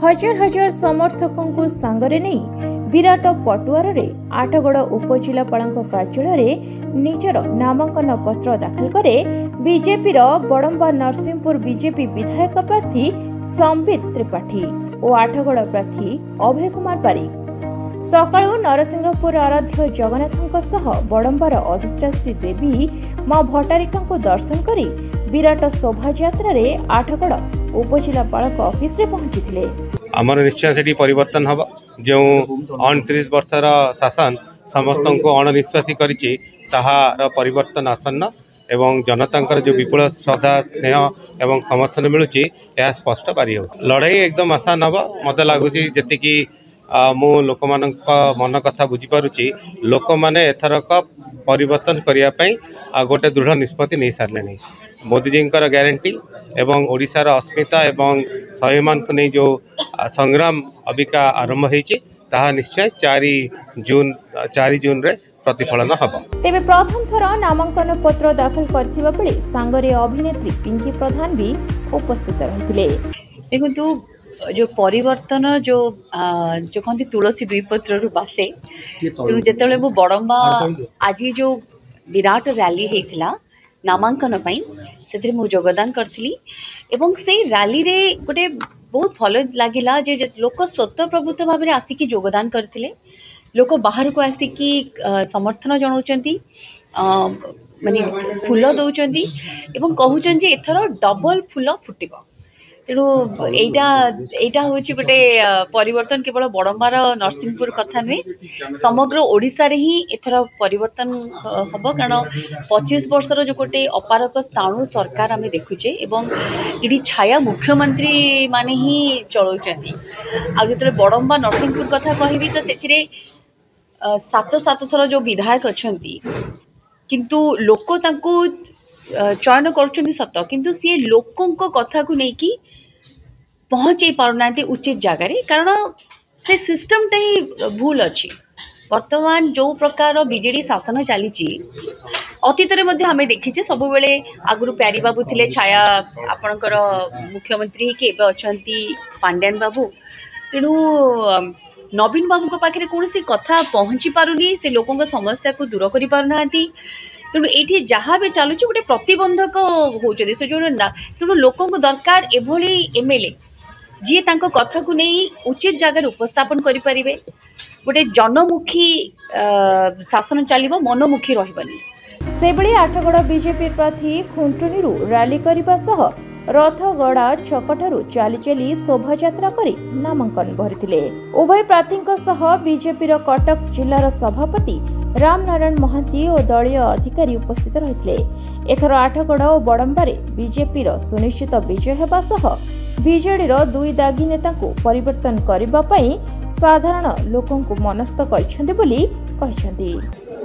हजार हजार समर्थकों को सांगरे नहीं विराट पटुआर रे आठगड़ उपजिलापाल कार्यालय निजर नामांकन पत्र दाखल करे बीजेपी बड़म्बा नरसिंहपुर बीजेपी विधायक प्रार्थी संबित त्रिपाठी और आठगड़ प्रार्थी अभय कुमार पारिक। सकाळु नरसिंहपुर आराध्य जगन्नाथ बड़म्बार अधिष्ठात्री देवी मां भट्टारिका दर्शन करी विराट शोभायात्रा आठगड़ उपजिलापाल ऑफिस रे पहुंची। आमर निश्चय से परिवर्तन हम जो 29 वर्षर शासन समस्त को अणनिश्वासी करिछि ताहार परिवर्तन आसन्न एवं जनता जो विपुल श्रद्धा स्नेह एवं समर्थन मिलूँ यह स्पष्ट बारी हो लड़ाई एकदम आसान हम मत लगुच जी मु लोक मन कथा बुझीपारुची लोक मैंने एथरक परिवर्तन करने गोटे दृढ़ निष्पत्ति नहीं सारे मोदीजी ग्यारंटी एवं ओडिशार अस्मिता एवं स्वाभिमान को नहीं जो संग्राम अबिका आरंभ होती निश्चय 4 जून रे प्रतिफलन हम। तेबे प्रथम थर नामांकन पत्र दाखल करथिबा बेले सांगरे अभिनेत्री पिंकी प्रधान भी उपस्थित रहिथिले। देखंतु जो परिवर्तन जो कहते तुलसी दुई पत्र बासे तेणु जिते वो बड़म्बा आज जो विराट रैली होता नामांकन से योगदान करी एवं से रैली रे गोटे बहुत भल लगिला जे लोक स्वतः प्रभुत्व भाव में आसिकी योगदान करते लोक बाहर को आसिकी समर्थन जनाउछंती माने फूल दौरान एवं कहउछन जे एथर डबल फूल फुटिबो तेणु एटा हूँ गोटे परिवर्तन केवल बड़म्बार नरसिंहपुर कथा नुहे समग्र ओडिशा रे ही एथर परिवर्तन हम कारण 25 वर्षर जो गोटे अपारक स्थाणु सरकार आम देखुचे एवं ये छाया मुख्यमंत्री माने ही चलाउछंती आ जो बड़म्बा नरसिंहपुर कथा कहबी तो से 7 थर जो विधायक अछंती किंतु लोक तांको चयन कर सत किंतु सी लोकों कथा को लेकिन पहुँचे पारना उचित जगार कारण से सिस्टमटा ही भूल अच्छी वर्तमान जो प्रकार बीजेडी शासन चली अतीत आम देखीचे सब बेले आगु प्यारी बाबू थे छाया आपणकर मुख्यमंत्री कि अच्छा पांड्यान बाबू तेणु नवीन बाबू को पाखे कौन सी कथा पहुँची पारुनी से लोकों समस्या को दूर कर पारना तेणु ये जहाँ भी चलुच गोटे प्रतिबंधक होते से जो तेणु लोकों को दरकार एभली एमएलए जी तांको कथा को नहीं उचित जगह उपस्थापन करें गोटे जनमुखी शासन चलो मनमुखी रही से आठगड़ बीजेपी प्रार्थी खुंटुनी रैली करने सह रथगड़ा छकठारु चली चली शोभायात्रा करी नामांकन भरिथिले। उभय प्रार्थी बीजेपी कटक जिलार सभापति रामनारायण महांती और दलीय अधिकारी उपस्थित रहिथिले। एथर आठगड़ और बड़म्बारे बीजेपी सुनिश्चित विजय हेबा सह बीजेडी दुई दागी नेता को परिवर्तन करबा पई साधारण लोकों को मनस्थ करिसेंती बोली कहिसेंती।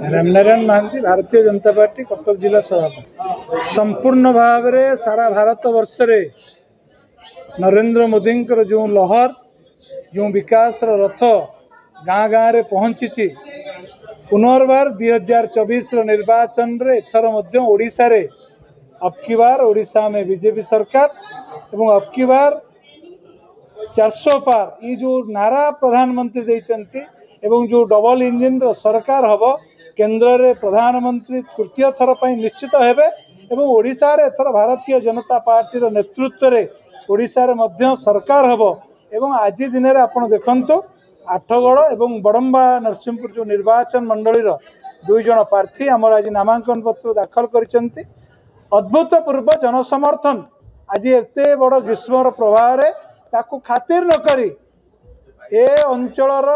रामनारायण महांती भारतीय जनता पार्टी कटक जिला सभापति संपूर्ण भाव में सारा भारत वर्ष रे नरेंद्र मोदी जो लहर जो विकास रथ गाँ गाँव में पहुँची पुनर्बार 2024 निर्वाचन रे एथर मध्य ओडिशा रे अबकी बार ओडिशा में बीजेपी सरकार एवं अबकी बार 400 पार ये जो नारा प्रधानमंत्री देइचंती एवं जो डबल इंजिन रो सरकार हबो केंद्र रे प्रधानमंत्री तृतीय थर पर निश्चित हेबे एवं ओडिशा रे एथर भारतीय जनता पार्टी रो नेतृत्व रे ओडिशा रे मध्य सरकार हबो एवं आज दिन रे आपण देखंतो आठगड़ एवं बड़म्बा नरसिंहपुर जो निर्वाचन मंडली दुई जन प्रार्थी आमर आज नामांकन पत्र दाखल करिसेंती अद्भुतपूर्व जनसमर्थन आज एते बड़ ग्रीष्म प्रभाव रे ताकू खातिर न करी ए अंचलर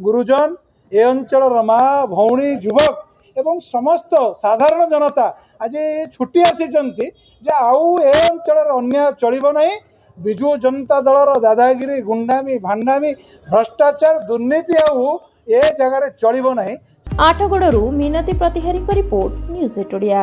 गुरुजन ए अंचलर माँ भौणी युवक एवं समस्त साधारण जनता आज छुट्टी आसी आउ ए अंचल अन्याय चलिबो नहीं विजु जनता दलर दादागिरी गुंडामी भांडामी भ्रष्टाचार दुर्नीति आउ ए जगह चलिबो नहीं। आठगड़रू मिनती प्रतिहारी रिपोर्ट न्यूज़ 8 ओडिया।